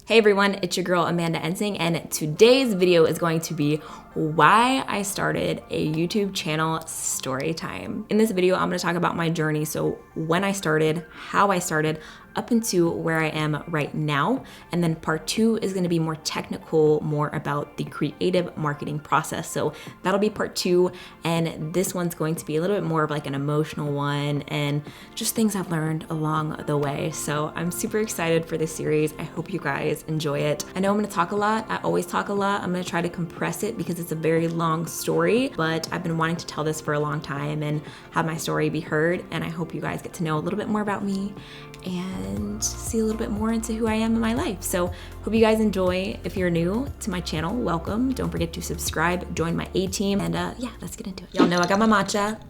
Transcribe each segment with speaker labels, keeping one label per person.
Speaker 1: Hey everyone, it's your girl AmandaEnsing, and today's video is going to be why I started a YouTube channel story time. In this video, I'm going to talk about my journey, so when I started, how I started, up into where I am right now, and then part 2 is going to be more technical, more about the creative marketing process. So that'll be part 2, and this one's going to be a little bit more of like an emotional one and just things I've learned along the way. So I'm super excited for this series. I hope you guys enjoy it. I know I'm going to talk a lot. I always talk a lot. I'm going to try to compress it because it's a very long story, but I've been wanting to tell this for a long time and have my story be heard, and I hope you guys get to know a little bit more about me and see a little bit more into who I am in my life. So hope you guys enjoy. If you're new to my channel, welcome. Don't forget to subscribe, join my A-team, and yeah, let's get into it. Y'all know I got my matcha.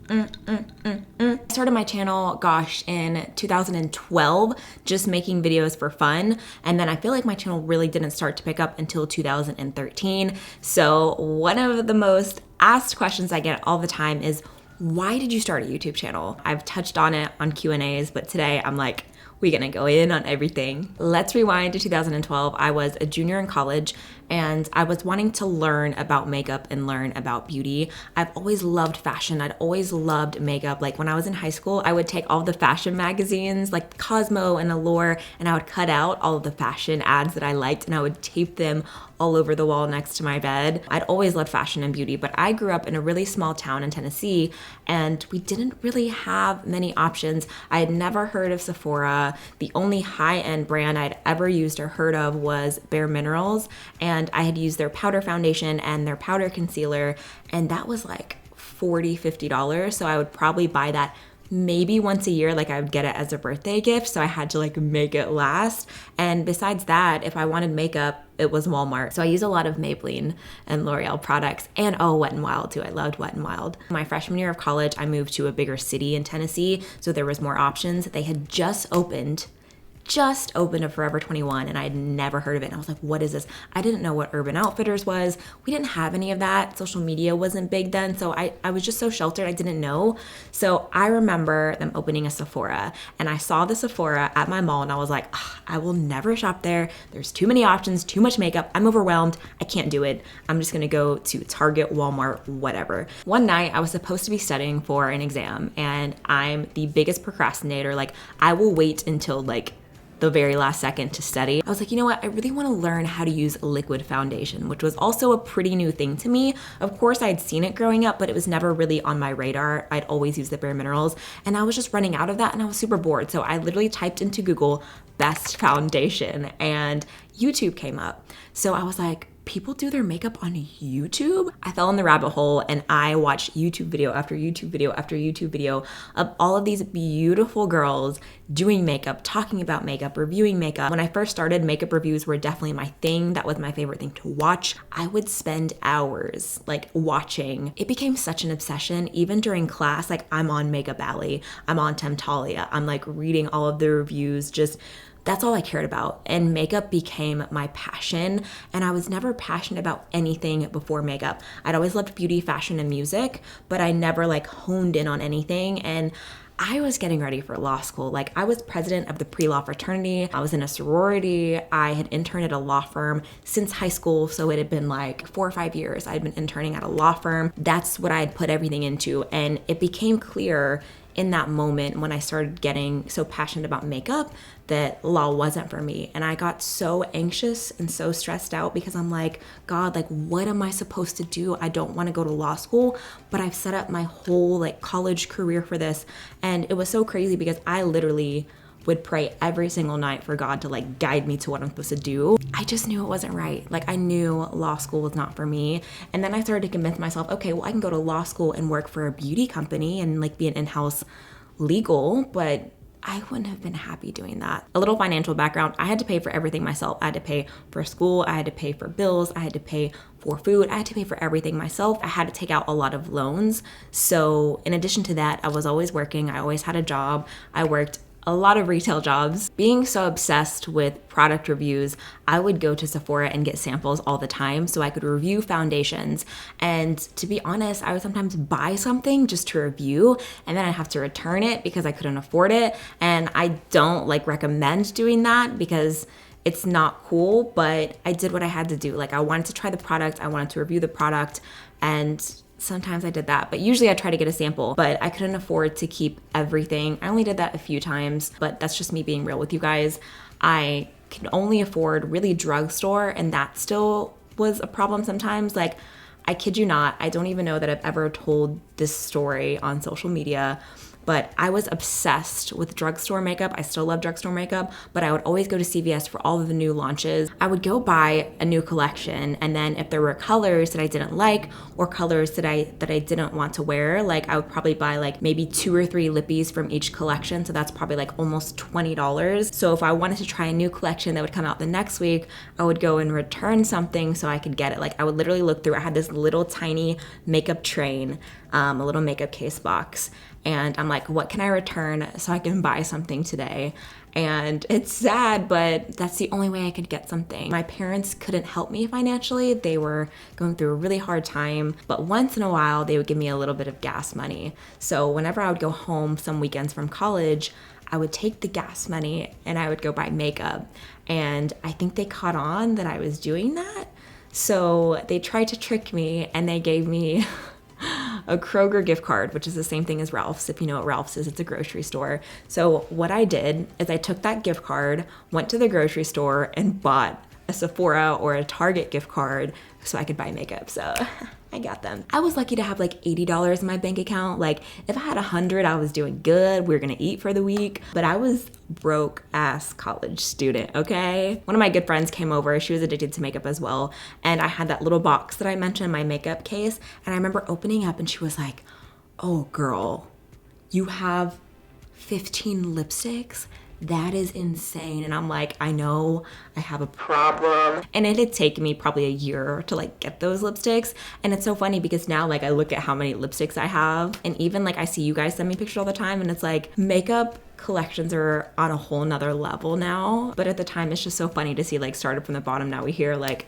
Speaker 1: I started my channel, gosh, in 2012, just making videos for fun. And then I feel like my channel really didn't start to pick up until 2013. So one of the most asked questions I get all the time is, why did you start a YouTube channel? I've touched on it on Q&As, but today I'm like, we're gonna go in on everything. Let's rewind to 2012. I was a junior in college and I was wanting to learn about makeup and learn about beauty. I've always loved fashion. I'd always loved makeup. Like when I was in high school, I would take all the fashion magazines like Cosmo and Allure, and I would cut out all of the fashion ads that I liked and I would tape them all over the wall next to my bed. I'd always loved fashion and beauty, but I grew up in a really small town in Tennessee and we didn't really have many options. I had never heard of Sephora. The only high-end brand I'd ever used or heard of was Bare Minerals, and I had used their powder foundation and their powder concealer, and that was like $40, $50. So I would probably buy that maybe once a year, like I would get it as a birthday gift, so I had to like make it last. And besides that, if I wanted makeup, it was Walmart. So I use a lot of Maybelline and L'Oreal products, and Wet n Wild too. I loved Wet n Wild. My freshman year of college, I moved to a bigger city in Tennessee, so there was more options. They had just opened a Forever 21, and I had never heard of it. And I was like, what is this? I didn't know what Urban Outfitters was. We didn't have any of that. Social media wasn't big then. So I was just so sheltered. I didn't know. So I remember them opening a Sephora, and I saw the Sephora at my mall and I was like, I will never shop there. There's too many options, too much makeup. I'm overwhelmed. I can't do it. I'm just going to go to Target, Walmart, whatever. One night I was supposed to be studying for an exam, and I'm the biggest procrastinator. Like I will wait until like the very last second to study. I was like, you know what? I really want to learn how to use liquid foundation, which was also a pretty new thing to me. Of course, I'd seen it growing up, but it was never really on my radar. I'd always used the Bare Minerals, and I was just running out of that, and I was super bored. So I literally typed into Google best foundation, and YouTube came up. So I was like, people do their makeup on YouTube? I fell in the rabbit hole and I watched YouTube video after YouTube video after YouTube video of all of these beautiful girls doing makeup, talking about makeup, reviewing makeup. When I first started, makeup reviews were definitely my thing. That was my favorite thing to watch. I would spend hours like watching. It became such an obsession. Even during class, like I'm on Makeup Alley, I'm on Temptalia, I'm like reading all of the reviews, just that's all I cared about. And makeup became my passion. And I was never passionate about anything before makeup. I'd always loved beauty, fashion, and music, but I never like honed in on anything. And I was getting ready for law school. Like I was president of the pre-law fraternity. I was in a sorority. I had interned at a law firm since high school. So it had been like 4 or 5 years I'd been interning at a law firm. That's what I had put everything into. And it became clear in that moment when I started getting so passionate about makeup that law wasn't for me. And I got so anxious and so stressed out because I'm like, God, like what am I supposed to do? I don't want to go to law school, but I've set up my whole like college career for this. And it was so crazy because I literally would pray every single night for God to like guide me to what I'm supposed to do. I just knew it wasn't right. Like I knew law school was not for me. And then I started to convince myself, okay, well I can go to law school and work for a beauty company and like be an in-house legal, but I wouldn't have been happy doing that. A little financial background, I had to pay for everything myself. I had to pay for school, I had to pay for bills, I had to pay for food, I had to pay for everything myself. I had to take out a lot of loans. So in addition to that, I was always working. I always had a job. I worked a lot of retail jobs. Being so obsessed with product reviews, I would go to Sephora and get samples all the time so I could review foundations. And to be honest, I would sometimes buy something just to review and then I'd have to return it because I couldn't afford it. And I don't like recommend doing that because it's not cool, but I did what I had to do. Like I wanted to try the product, I wanted to review the product, and sometimes I did that, but usually I try to get a sample, but I couldn't afford to keep everything. I only did that a few times, but that's just me being real with you guys. I can only afford really drugstore, and that still was a problem sometimes. Like, I kid you not, I don't even know that I've ever told this story on social media, but I was obsessed with drugstore makeup. I still love drugstore makeup, but I would always go to CVS for all of the new launches. I would go buy a new collection, and then if there were colors that I didn't like or colors that I didn't want to wear, like I would probably buy like maybe 2 or 3 lippies from each collection, so that's probably like almost $20. So if I wanted to try a new collection that would come out the next week, I would go and return something so I could get it. Like I would literally look through, I had this little tiny makeup train, a little makeup case box, and I'm like, what can I return so I can buy something today? And it's sad, but that's the only way I could get something. My parents couldn't help me financially. They were going through a really hard time, but once in a while they would give me a little bit of gas money. So whenever I would go home some weekends from college, I would take the gas money and I would go buy makeup. And I think they caught on that I was doing that. So they tried to trick me and they gave me a Kroger gift card, which is the same thing as Ralph's. If you know what Ralph's is, it's a grocery store. So what I did is I took that gift card, went to the grocery store and bought a Sephora or a Target gift card so I could buy makeup. So I got them. I was lucky to have like $80 in my bank account. Like if I had 100, I was doing good. We were gonna eat for the week, but I was broke ass college student, okay? One of my good friends came over. She was addicted to makeup as well. And I had that little box that I mentioned, my makeup case. And I remember opening up and she was like, oh girl, you have 15 lipsticks? That is insane. And I'm like, I know I have a problem. And it had taken me probably a year to like get those lipsticks. And it's so funny because now like I look at how many lipsticks I have, and even like I see you guys send me pictures all the time, and it's like makeup collections are on a whole nother level now. But at the time it's just so funny to see like started from the bottom, now we hear like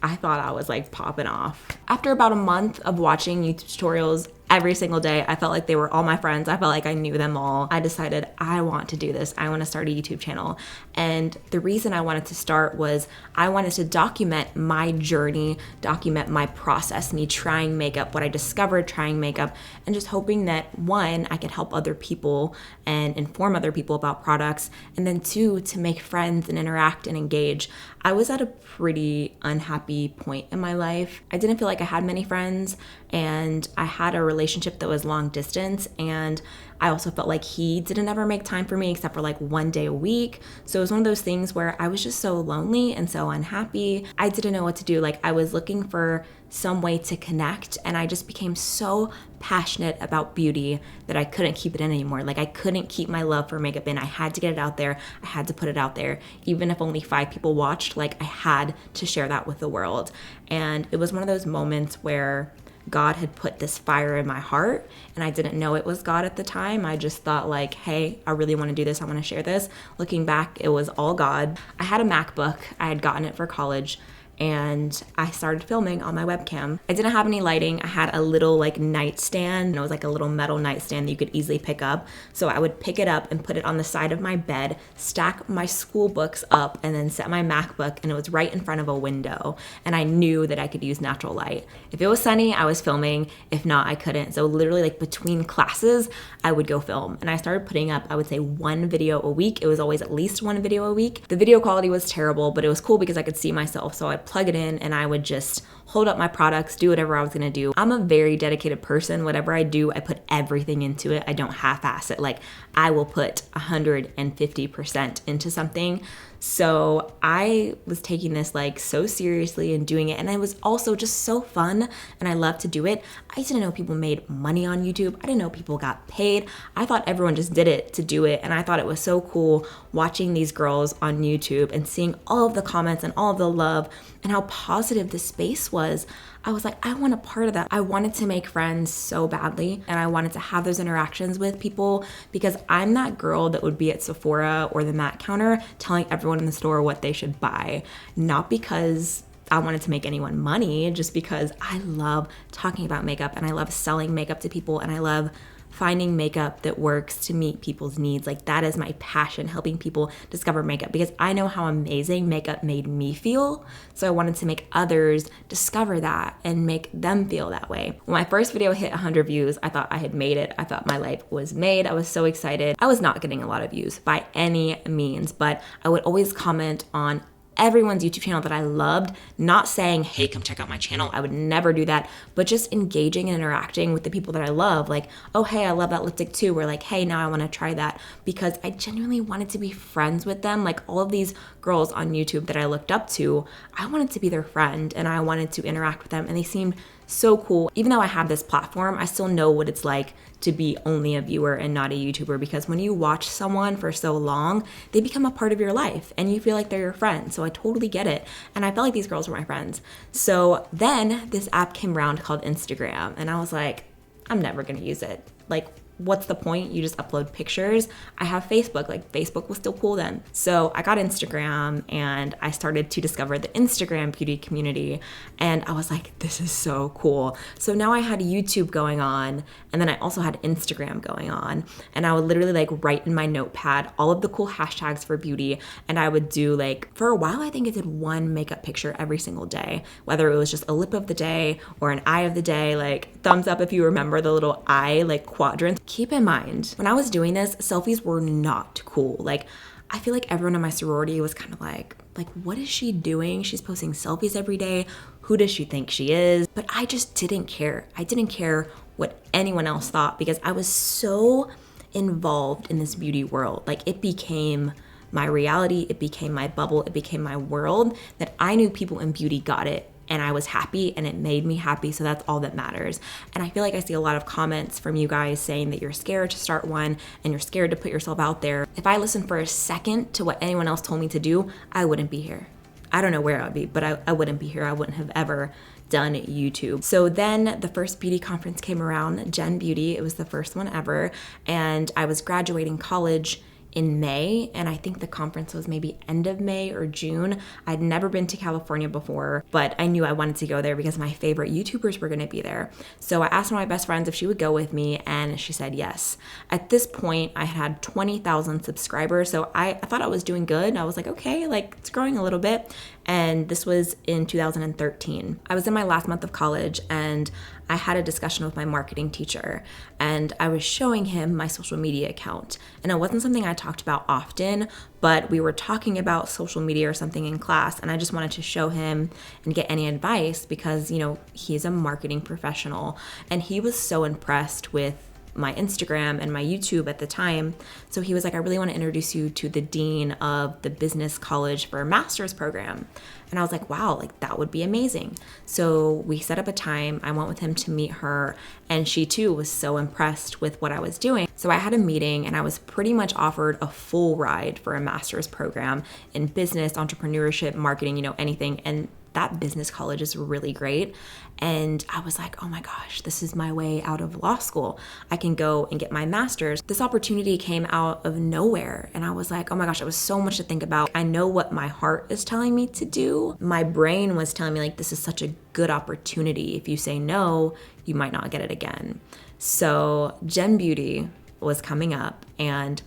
Speaker 1: I thought I was like popping off. After about a month of watching YouTube tutorials every single day, I felt like they were all my friends. I felt like I knew them all. I decided I want to do this. I want to start a YouTube channel. And the reason I wanted to start was I wanted to document my journey, document my process, me trying makeup, what I discovered trying makeup, and just hoping that one, I could help other people and inform other people about products, and then two, to make friends and interact and engage. I was at a pretty unhappy point in my life. I didn't feel like I had many friends, and I had a relationship that was long distance, and I also felt like he didn't ever make time for me except for like one day a week. So it was one of those things where I was just so lonely and so unhappy. I didn't know what to do. Like I was looking for some way to connect, and I just became so passionate about beauty that I couldn't keep it in anymore. Like I couldn't keep my love for makeup in. I had to get it out there. I had to put it out there. Even if only 5 people watched, like I had to share that with the world. And it was one of those moments where God had put this fire in my heart, and I didn't know it was God at the time. I just thought like, hey, I really want to do this. I want to share this. Looking back, it was all God. I had a MacBook. I had gotten it for college, and I started filming on my webcam. I didn't have any lighting. I had a little like nightstand, and it was like a little metal nightstand that you could easily pick up. So I would pick it up and put it on the side of my bed, stack my school books up, and then set my MacBook, and it was right in front of a window. And I knew that I could use natural light. If it was sunny, I was filming. If not, I couldn't. So literally like between classes, I would go film. And I started putting up, I would say 1 video a week. It was always at least 1 video a week. The video quality was terrible, but it was cool because I could see myself. So I'd plug it in and I would just hold up my products, do whatever I was gonna do. I'm a very dedicated person. Whatever I do, I put everything into it. I don't half-ass it. Like I will put 150% into something. So I was taking this like so seriously and doing it, and it was also just so fun, and I love to do it. I didn't know people made money on YouTube. I didn't know people got paid. I thought everyone just did it to do it, and I thought it was so cool watching these girls on YouTube and seeing all of the comments and all of the love and how positive the space was, I was like, I want a part of that. I wanted to make friends so badly, and I wanted to have those interactions with people because I'm that girl that would be at Sephora or the Mac counter telling everyone in the store what they should buy. Not because I wanted to make anyone money, just because I love talking about makeup and I love selling makeup to people and I love finding makeup that works to meet people's needs. Like that is my passion, helping people discover makeup because I know how amazing makeup made me feel. So I wanted to make others discover that and make them feel that way. When my first video hit 100 views, I thought I had made it. I thought my life was made. I was so excited. I was not getting a lot of views by any means, but I would always comment on everyone's YouTube channel that I loved, not saying, hey, come check out my channel. I would never do that, but just engaging and interacting with the people that I love. Like, oh, hey, I love that lipstick too. Or like, hey, now I want to try that, because I genuinely wanted to be friends with them. Like all of these girls on YouTube that I looked up to, I wanted to be their friend and I wanted to interact with them, and they seemed so cool. Even though I have this platform, I still know what it's like to be only a viewer and not a YouTuber, because when you watch someone for so long, they become a part of your life and you feel like they're your friend. So I totally get it. And I felt like these girls were my friends. So then this app came around called Instagram, and I was like, I'm never gonna use it. Like, what's the point? You just upload pictures. I have Facebook, like Facebook was still cool then. So I got Instagram and I started to discover the Instagram beauty community, and I was like, this is so cool. So now I had YouTube going on, and then I also had Instagram going on, and I would literally like write in my notepad all of the cool hashtags for beauty, and I would do like, for a while I think I did one makeup picture every single day, whether it was just a lip of the day or an eye of the day. Like thumbs up if you remember the little eye like quadrants. Keep in mind, when I was doing this, selfies were not cool. Like, I feel like everyone in my sorority was kind of like, what is she doing? She's posting selfies every day. Who does she think she is? But I just didn't care. I didn't care what anyone else thought because I was so involved in this beauty world. Like, it became my reality. It became my bubble. It became my world, that I knew people in beauty got it. And I was happy and it made me happy. So that's all that matters. And I feel like I see a lot of comments from you guys saying that you're scared to start one and you're scared to put yourself out there. If I listened for a second to what anyone else told me to do, I wouldn't be here. I don't know where I would be, but I wouldn't be here. I wouldn't have ever done YouTube. So then the first beauty conference came around, Gen Beauty. It was the first one ever. And I was graduating college in May, and I think the conference was maybe end of May or June. I'd never been to California before, but I knew I wanted to go there because my favorite YouTubers were gonna be there. So I asked one of my best friends if she would go with me, and she said yes. At this point, I had 20,000 subscribers, so I thought I was doing good. I was like, okay, like it's growing a little bit. And this was in 2013. I was in my last month of college, and I had a discussion with my marketing teacher, and I was showing him my social media account. And it wasn't something I talked about often, but we were talking about social media or something in class, and I just wanted to show him and get any advice because, you know, he's a marketing professional, and he was so impressed with my Instagram and my YouTube at the time. So he was like, I really want to introduce you to the dean of the business college for a master's program. And I was like, wow, like that would be amazing. So we set up a time. I went with him to meet her, and she too was so impressed with what I was doing. So I had a meeting, and I was pretty much offered a full ride for a master's program in business, entrepreneurship, marketing, you know, anything. And that business college is really great. And I was like, oh my gosh, this is my way out of law school. I can go and get my master's. This opportunity came out of nowhere. And I was like, oh my gosh, it was so much to think about. I know what my heart is telling me to do. My brain was telling me like, this is such a good opportunity. If you say no, you might not get it again. So Gen Beauty was coming up. And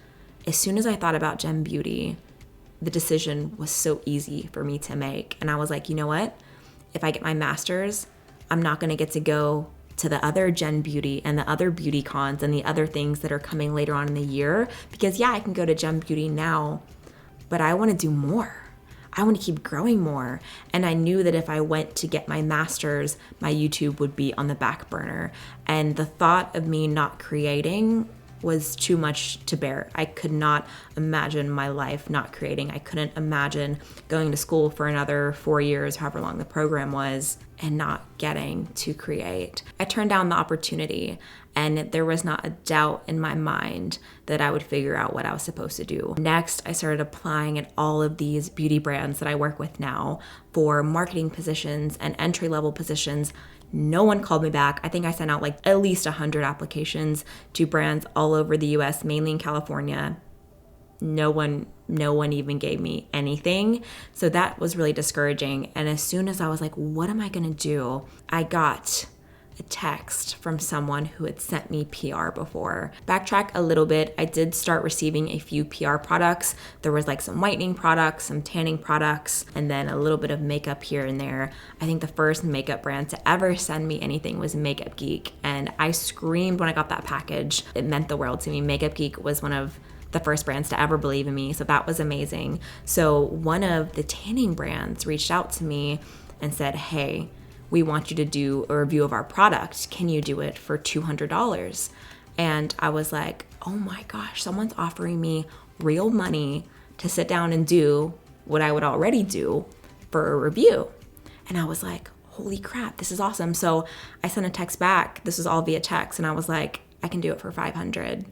Speaker 1: as soon as I thought about Gen Beauty, the decision was so easy for me to make. And I was like, you know what? If I get my master's, I'm not gonna get to go to the other Gen Beauty and the other beauty cons and the other things that are coming later on in the year. Because yeah, I can go to Gen Beauty now, but I wanna do more. I wanna keep growing more. And I knew that if I went to get my master's, my YouTube would be on the back burner. And the thought of me not creating was too much to bear. I could not imagine my life not creating. I couldn't imagine going to school for another 4 years, however long the program was, and not getting to create. I turned down the opportunity, and there was not a doubt in my mind that I would figure out what I was supposed to do. Next, I started applying at all of these beauty brands that I work with now for marketing positions and entry-level positions. No one called me back. I think I sent out like at least 100 applications to brands all over the US, mainly in California. No one even gave me anything. So that was really discouraging. And as soon as I was like, what am I gonna do? I got a text from someone who had sent me PR before. Backtrack a little bit, I did start receiving a few PR products. There was like some whitening products, some tanning products, and then a little bit of makeup here and there. I think the first makeup brand to ever send me anything was Makeup Geek, and I screamed when I got that package. It meant the world to me. Makeup Geek was one of the first brands to ever believe in me, so that was amazing. So one of the tanning brands reached out to me and said, hey, we want you to do a review of our product. Can you do it for $200? And I was like, oh my gosh, someone's offering me real money to sit down and do what I would already do for a review. And I was like, holy crap, this is awesome. So I sent a text back. This was all via text. And I was like, I can do it for $500.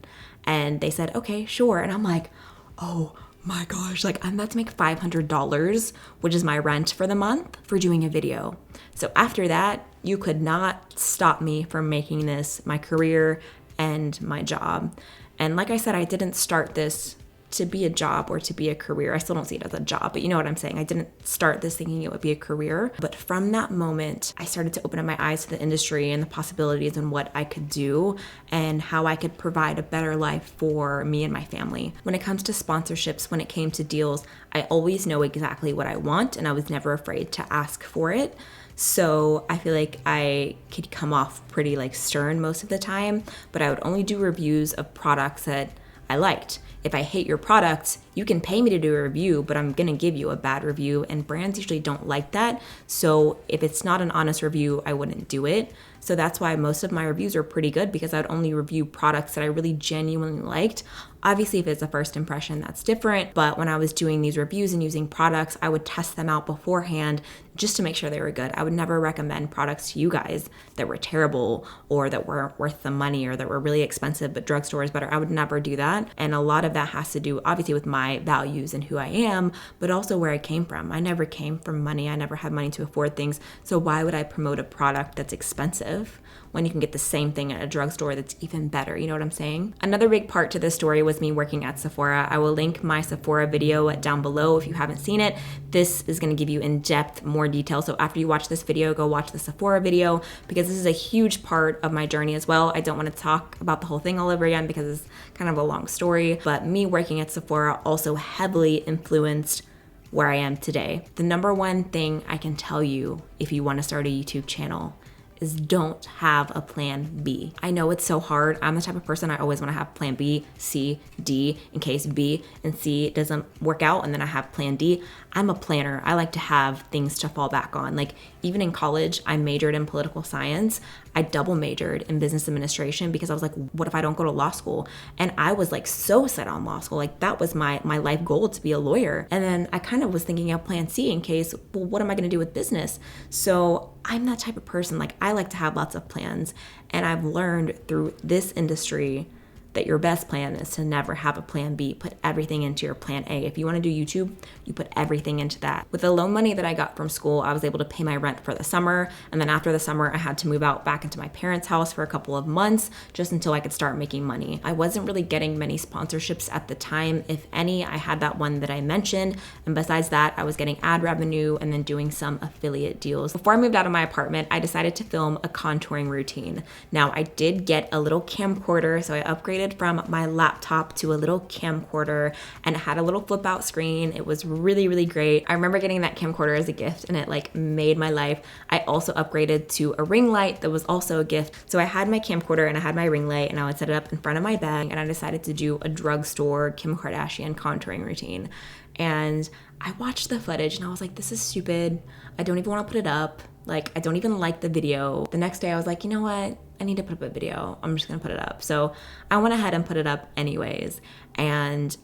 Speaker 1: And they said, okay, sure. And I'm like, oh my gosh, like I'm about to make $500, which is my rent for the month, for doing a video. So after that, you could not stop me from making this my career and my job. And like I said, I didn't start this to be a job or to be a career. I still don't see it as a job, but you know what I'm saying. I didn't start this thinking it would be a career. But from that moment, I started to open up my eyes to the industry and the possibilities and what I could do and how I could provide a better life for me and my family. When it comes to sponsorships, when it came to deals, I always know exactly what I want, and I was never afraid to ask for it. So I feel like I could come off pretty like stern most of the time, but I would only do reviews of products that I liked. If I hate your product, you can pay me to do a review, but I'm gonna give you a bad review, and brands usually don't like that. So if it's not an honest review, I wouldn't do it. So that's why most of my reviews are pretty good, because I'd only review products that I really genuinely liked. Obviously, if it's a first impression, that's different. But when I was doing these reviews and using products, I would test them out beforehand just to make sure they were good. I would never recommend products to you guys that were terrible or that weren't worth the money or that were really expensive, but drugstore is better. I would never do that. And a lot of that has to do, obviously, with my values and who I am, but also where I came from. I never came from money. I never had money to afford things. So why would I promote a product that's expensive when you can get the same thing at a drugstore that's even better? You know what I'm saying? Another big part to this story was me working at Sephora. I will link my Sephora video down below if you haven't seen it. This is going to give you in-depth more detail. So after you watch this video, go watch the Sephora video, because this is a huge part of my journey as well. I don't want to talk about the whole thing all over again because it's kind of a long story, but me working at Sephora also heavily influenced where I am today. The number one thing I can tell you if you want to start a YouTube channel is don't have a plan B. I know it's so hard. I'm the type of person, I always want to have plan B, C, D, in case B and C doesn't work out, and then I have plan D. I'm a planner. I like to have things to fall back on. Like even in college, I majored in political science. I double majored in business administration because I was like, what if I don't go to law school? And I was like so set on law school. Like that was my life goal, to be a lawyer. And then I kind of was thinking of plan C in case, well, what am I going to do with business? So I'm that type of person. Like I like to have lots of plans. And I've learned through this industry that your best plan is to never have a plan B. Put everything into your plan A. If you want to do YouTube, you put everything into that. With the loan money that I got from school, I was able to pay my rent for the summer. And then after the summer, I had to move out back into my parents' house for a couple of months just until I could start making money. I wasn't really getting many sponsorships at the time. If any, I had that one that I mentioned. And besides that, I was getting ad revenue and then doing some affiliate deals. Before I moved out of my apartment, I decided to film a contouring routine. Now, I did get a little camcorder, so I upgraded from my laptop to a little camcorder, and it had a little flip out screen. It was really, really great. I remember getting that camcorder as a gift, and it like made my life. I also upgraded to a ring light that was also a gift. So I had my camcorder and I had my ring light, and I would set it up in front of my bed, and I decided to do a drugstore Kim Kardashian contouring routine. And I watched the footage and I was like, this is stupid. I don't even want to put it up. Like, I don't even like the video. The next day I was like, you know what? I need to put up a video. I'm just gonna put it up. So I went ahead and put it up anyways. And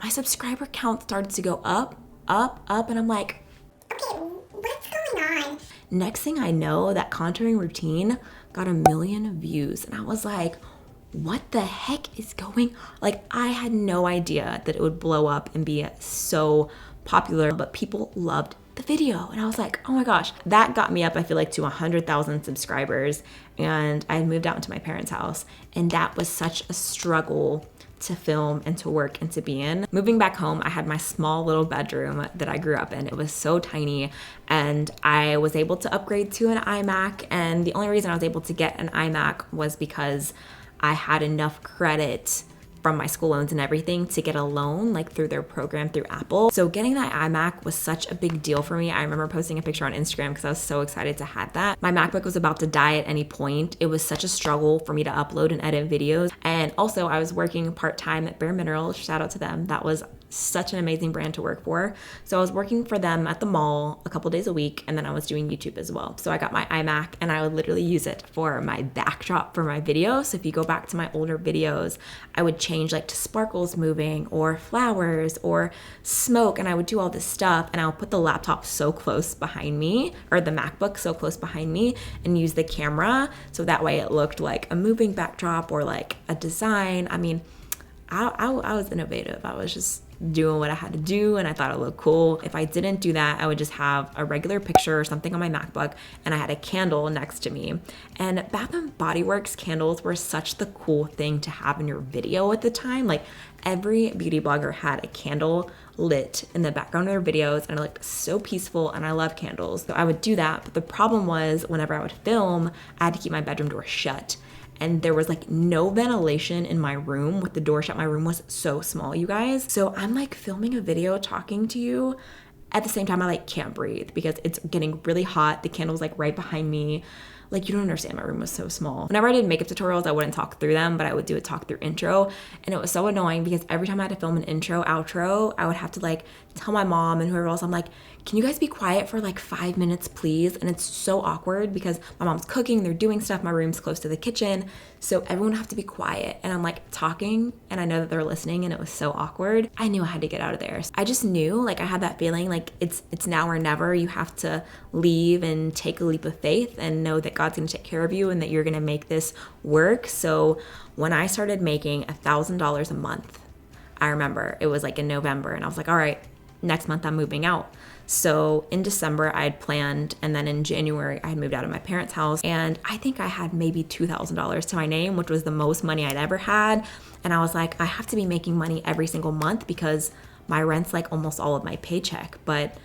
Speaker 1: my subscriber count started to go up, and I'm like, okay, what's going on? Next thing I know, that contouring routine got 1 million views. And I was like, what the heck is going? Like, I had no idea that it would blow up and be so popular, but people loved the video. And I was like, oh my gosh, that got me up, I feel like, to 100,000 subscribers. And I moved out into my parents' house. And that was such a struggle to film and to work and to be in. Moving back home, I had my small little bedroom that I grew up in. It was so tiny, and I was able to upgrade to an iMac. And the only reason I was able to get an iMac was because I had enough credit from my school loans and everything to get a loan, like through their program through Apple. So getting that iMac was such a big deal for me. I remember posting a picture on Instagram because I was so excited to have that. My MacBook was about to die at any point. It was such a struggle for me to upload and edit videos. And also I was working part-time at Bare Minerals. Shout out to them. That was such an amazing brand to work for. So I was working for them at the mall a couple days a week, and then I was doing YouTube as well. So I got my iMac and I would literally use it for my backdrop for my videos. So if you go back to my older videos, I would change like to sparkles moving or flowers or smoke, and I would do all this stuff, and I would put the laptop so close behind me, or the MacBook so close behind me, and use the camera so that way it looked like a moving backdrop or like a design. I mean, I was innovative. I was just doing what I had to do, and I thought it looked cool. If I didn't do that, I would just have a regular picture or something on my MacBook, and I had a candle next to me. And Bath and Body Works candles were such the cool thing to have in your video at the time. Like, every beauty blogger had a candle lit in the background of their videos, and it looked so peaceful, and I love candles. So I would do that, but the problem was whenever I would film, I had to keep my bedroom door shut. And there was like no ventilation in my room with the door shut. My room was so small, you guys. So I'm like filming a video talking to you. At the same time, I like can't breathe because it's getting really hot. The candle's like right behind me. Like, you don't understand, my room was so small. Whenever I did makeup tutorials, I wouldn't talk through them, but I would do a talk through intro. And it was so annoying because every time I had to film an intro, outro, I would have to like tell my mom and whoever else, I'm like, can you guys be quiet for like 5 minutes, please? And it's so awkward because my mom's cooking, they're doing stuff, my room's close to the kitchen, so everyone would have to be quiet. And I'm like talking, and I know that they're listening, and it was so awkward. I knew I had to get out of there. I just knew, like, I had that feeling like it's now or never. You have to leave and take a leap of faith and know that God's gonna take care of you and that you're gonna make this work. So when I started making $1,000 a month, I remember it was like in November, and I was like, all right, next month I'm moving out. So in December I had planned, and then in January I had moved out of my parents' house, and I think I had maybe $2,000 to my name, which was the most money I'd ever had. And I was like, I have to be making money every single month because my rent's like almost all of my paycheck. But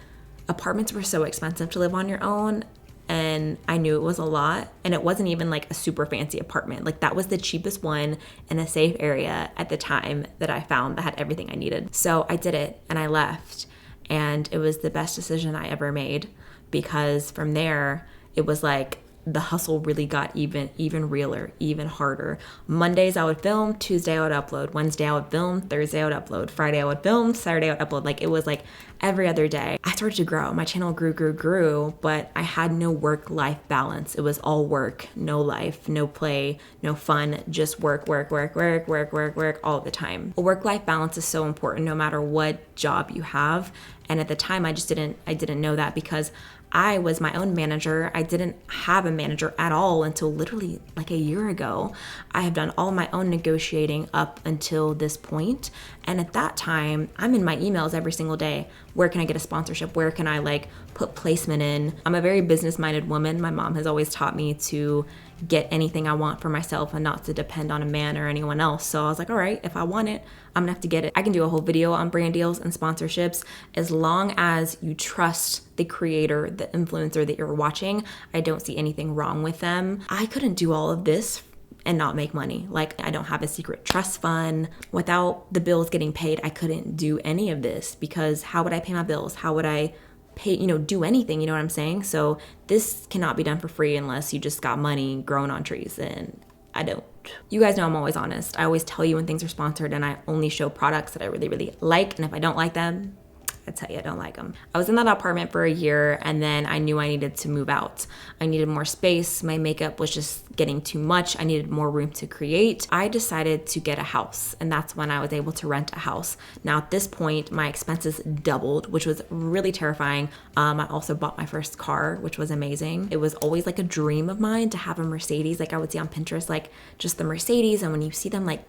Speaker 1: apartments were so expensive to live on your own, and I knew it was a lot, and it wasn't even like a super fancy apartment. Like, that was the cheapest one in a safe area at the time that I found that had everything I needed. So I did it, and I left, and it was the best decision I ever made, because from there it was like the hustle really got even realer, even harder. Mondays I would film, Tuesday I would upload, Wednesday I would film, Thursday I would upload, Friday I would film, Saturday I would upload. Like, it was like every other day. I started to grow. My channel grew, but I had no work-life balance. It was all work, no life, no play, no fun, just work all the time. A work-life balance is so important no matter what job you have. And at the time, I didn't know that because I was my own manager. I didn't have a manager at all until literally like a year ago. I have done all my own negotiating up until this point. And at that time, I'm in my emails every single day. Where can I get a sponsorship? Where can I like put placement in? I'm a very business-minded woman. My mom has always taught me to get anything I want for myself and not to depend on a man or anyone else. So I was like, all right, if I want it, I'm gonna have to get it. I can do a whole video on brand deals and sponsorships as long as you trust the creator, the influencer that you're watching. I don't see anything wrong with them. I couldn't do all of this and not make money. Like, I don't have a secret trust fund. Without the bills getting paid, I couldn't do any of this, because how would I pay my bills? How would I pay, do anything, you know what I'm saying? So this cannot be done for free unless you just got money growing on trees, and I don't. You guys know I'm always honest. I always tell you when things are sponsored, and I only show products that I really like, and if I don't like them, I tell you, I don't like them. I was in that apartment for a year, and then I knew I needed to move out. I needed more space. My makeup was just getting too much. I needed more room to create. I decided to get a house, and that's when I was able to rent a house. Now at this point, my expenses doubled, which was really terrifying. I also bought my first car, which was amazing. It was always like a dream of mine to have a Mercedes. Like I would see on Pinterest, like just the Mercedes, and when you see them, like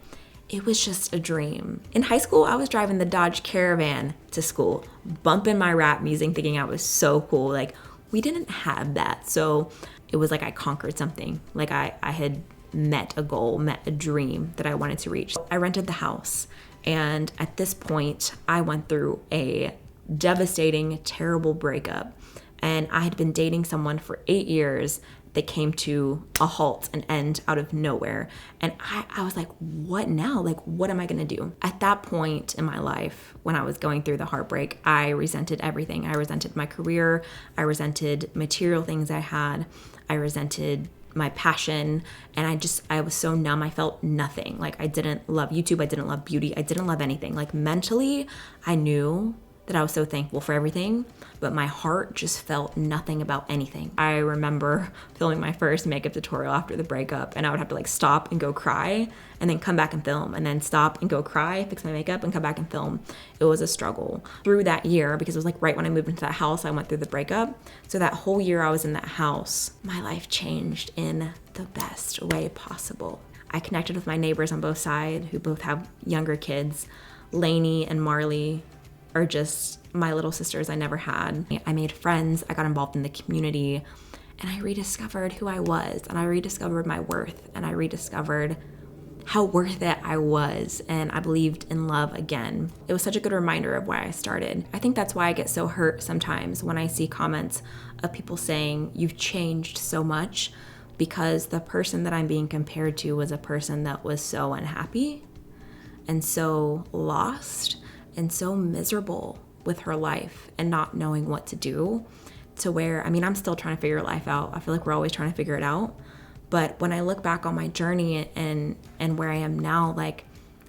Speaker 1: it was just a dream. In high school, I was driving the Dodge Caravan to school, bumping my rap music, thinking I was so cool. Like we didn't have that. So it was like I conquered something. Like I had met a goal, met a dream that I wanted to reach. I rented the house. And at this point, I went through a devastating, terrible breakup. And I had been dating someone for 8 years that came to a halt, an end out of nowhere. And I was like, what now? Like, what am I gonna do? At that point in my life, when I was going through the heartbreak, I resented everything. I resented my career. I resented material things I had. I resented my passion. And I was so numb. I felt nothing. Like I didn't love YouTube. I didn't love beauty. I didn't love anything. Like mentally, I knew that I was so thankful for everything, but my heart just felt nothing about anything. I remember filming my first makeup tutorial after the breakup, and I would have to like stop and go cry and then come back and film, and then stop and go cry, fix my makeup and come back and film. It was a struggle through that year because it was like right when I moved into that house, I went through the breakup. So that whole year I was in that house, my life changed in the best way possible. I connected with my neighbors on both sides who both have younger kids. Lainey and Marley are just my little sisters I never had. I made friends, I got involved in the community, and I rediscovered who I was, and I rediscovered my worth, and I rediscovered how worth it I was, and I believed in love again. It was such a good reminder of why I started. I think that's why I get so hurt sometimes when I see comments of people saying, you've changed so much, because the person that I'm being compared to was a person that was so unhappy and so lost and so miserable with her life and not knowing what to do, to where, I mean, I'm still trying to figure life out. I feel like we're always trying to figure it out. But when I look back on my journey and where I am now, like,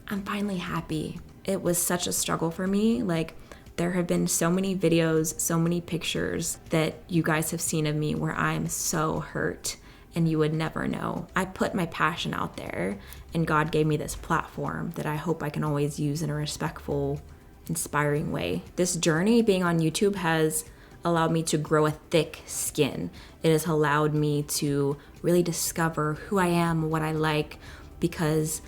Speaker 1: I'm finally happy. It was such a struggle for me. Like, there have been so many videos, so many pictures that you guys have seen of me where I'm so hurt and you would never know. I put my passion out there, and God gave me this platform that I hope I can always use in a respectful, inspiring way. This journey being on YouTube has allowed me to grow a thick skin. It has allowed me to really discover who I am, what I like, because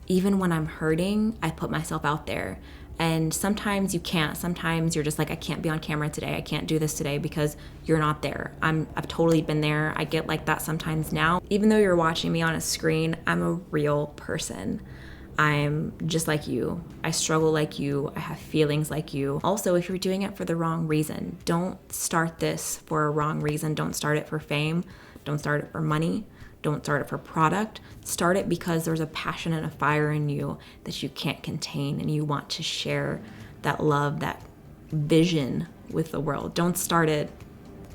Speaker 1: even when I'm hurting, I put myself out there. And sometimes you can't. Sometimes you're just like, I can't be on camera today. I can't do this today because you're not there. I've totally been there. I get like that sometimes now. Even though you're watching me on a screen, I'm a real person. I'm just like you. I struggle like you. I have feelings like you. Also, if you're doing it for the wrong reason, don't start this for a wrong reason. Don't start it for fame. Don't start it for money. Don't start it for product. Start it because there's a passion and a fire in you that you can't contain, and you want to share that love, that vision with the world. Don't start it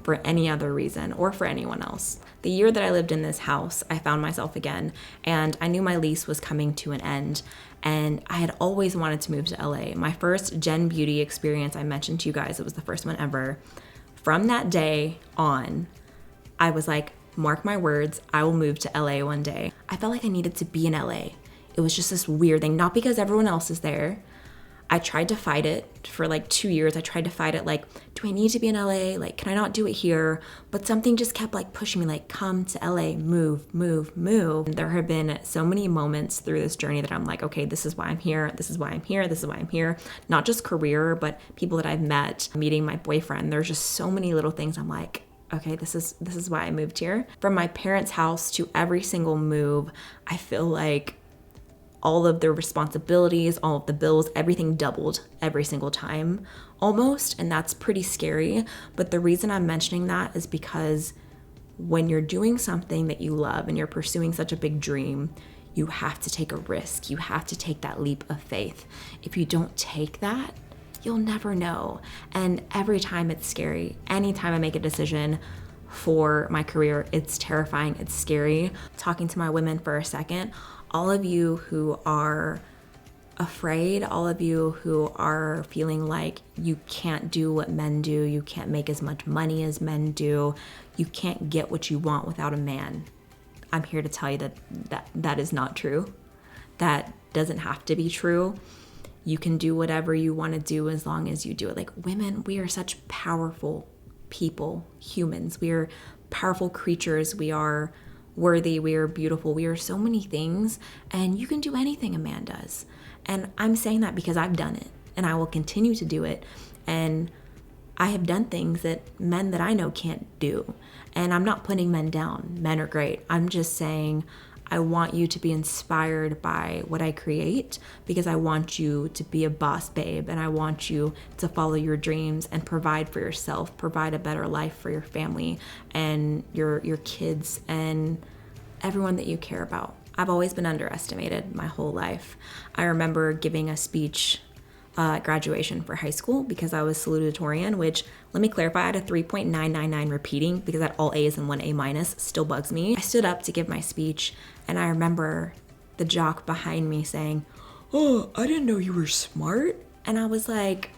Speaker 1: for any other reason or for anyone else. The year that I lived in this house, I found myself again, and I knew my lease was coming to an end, and I had always wanted to move to LA. My first Gen Beauty experience, I mentioned to you guys, it was the first one ever. From that day on, I was like, mark my words, I will move to LA one day. I felt like I needed to be in LA. It was just this weird thing, not because everyone else is there. I tried to fight it for like 2 years. I tried to fight it like, do I need to be in LA? Like, can I not do it here? But something just kept like pushing me, like, come to LA, move, move, move. And there have been so many moments through this journey that I'm like, okay, this is why I'm here. This is why I'm here. This is why I'm here. Not just career, but people that I've met, meeting my boyfriend. There's just so many little things I'm like, okay, this is why I moved here. From my parents' house to every single move, I feel like all of the responsibilities, all of the bills, everything doubled every single time almost, and that's pretty scary. But the reason I'm mentioning that is because when you're doing something that you love and you're pursuing such a big dream, you have to take a risk. You have to take that leap of faith. If you don't take that, you'll never know. And every time it's scary. Anytime I make a decision for my career, it's terrifying, it's scary. Talking to my women for a second, all of you who are afraid, all of you who are feeling like you can't do what men do, you can't make as much money as men do, you can't get what you want without a man. I'm here to tell you that is not true. That doesn't have to be true. You can do whatever you want to do as long as you do it. Like women, we are such powerful people, humans. We are powerful creatures. We are worthy. We are beautiful. We are so many things, and you can do anything a man does. And I'm saying that because I've done it, and I will continue to do it. And I have done things that men that I know can't do. And I'm not putting men down. Men are great. I'm just saying I want you to be inspired by what I create, because I want you to be a boss babe, and I want you to follow your dreams and provide for yourself, provide a better life for your family and your kids and everyone that you care about. I've always been underestimated my whole life. I remember giving a speech at graduation for high school because I was salutatorian, which, let me clarify, I had a 3.999 repeating because I had all A's and 1 A minus. Still bugs me. I stood up to give my speech, and I remember the jock behind me saying, "Oh, I didn't know you were smart." And I was like,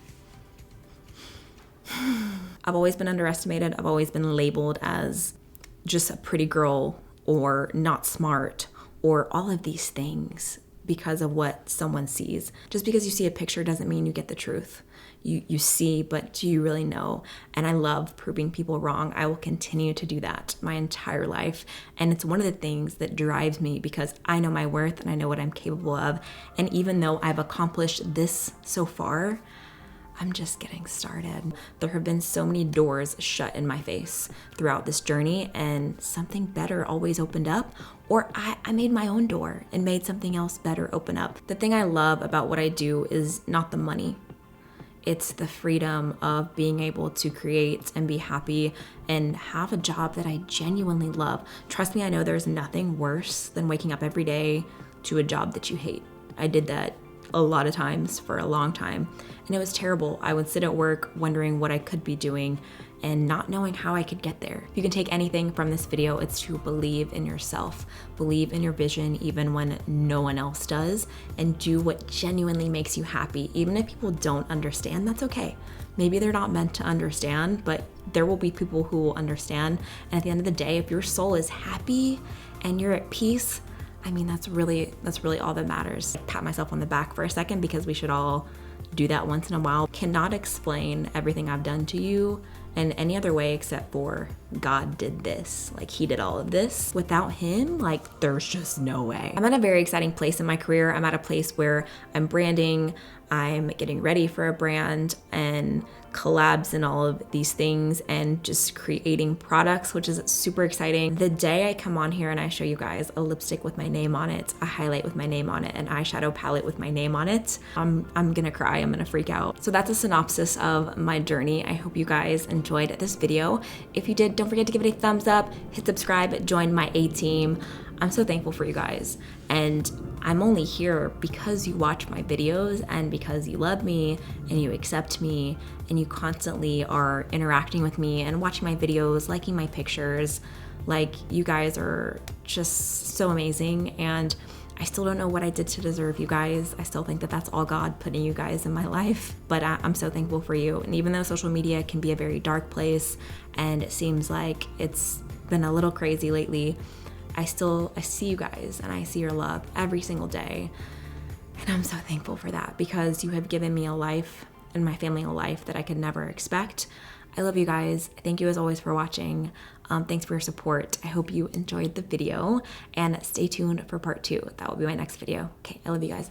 Speaker 1: I've always been underestimated. I've always been labeled as just a pretty girl or not smart or all of these things because of what someone sees. Just because you see a picture doesn't mean you get the truth. You see, but do you really know? And I love proving people wrong. I will continue to do that my entire life. And it's one of the things that drives me, because I know my worth and I know what I'm capable of. And even though I've accomplished this so far, I'm just getting started. There have been so many doors shut in my face throughout this journey, and something better always opened up, or I made my own door and made something else better open up. The thing I love about what I do is not the money. It's the freedom of being able to create and be happy and have a job that I genuinely love. Trust me, I know there's nothing worse than waking up every day to a job that you hate. I did that a lot of times for a long time, and it was terrible. I would sit at work wondering what I could be doing and not knowing how I could get there. If you can take anything from this video, it's to believe in yourself, believe in your vision even when no one else does, and do what genuinely makes you happy. Even if people don't understand, that's okay. Maybe they're not meant to understand, but there will be people who will understand. And at the end of the day, if your soul is happy and you're at peace, I mean, that's really all that matters. I pat myself on the back for a second, because we should all do that once in a while. Cannot explain everything I've done to you in any other way except for God did this. Like, he did all of this. Without him, like, there's just no way. I'm at a very exciting place in my career. I'm at a place where I'm branding, I'm getting ready for a brand and collabs and all of these things, and just creating products, which is super exciting. The day I come on here and I show you guys a lipstick with my name on it, a highlight with my name on it, an eyeshadow palette with my name on it, I'm gonna cry, I'm gonna freak out. So that's a synopsis of my journey. I hope you guys enjoyed this video. If you did, don't forget to give it a thumbs up, hit subscribe, join my A-team. I'm so thankful for you guys, and I'm only here because you watch my videos and because you love me and you accept me and you constantly are interacting with me and watching my videos, liking my pictures. Like, you guys are just so amazing, and I still don't know what I did to deserve you guys. I still think that that's all God putting you guys in my life, but I'm so thankful for you. And even though social media can be a very dark place and it seems like it's been a little crazy lately, I see you guys and I see your love every single day. And I'm so thankful for that, because you have given me a life and my family a life that I could never expect. I love you guys. Thank you as always for watching. Thanks for your support. I hope you enjoyed the video, and stay tuned for part 2. That will be my next video. Okay, I love you guys.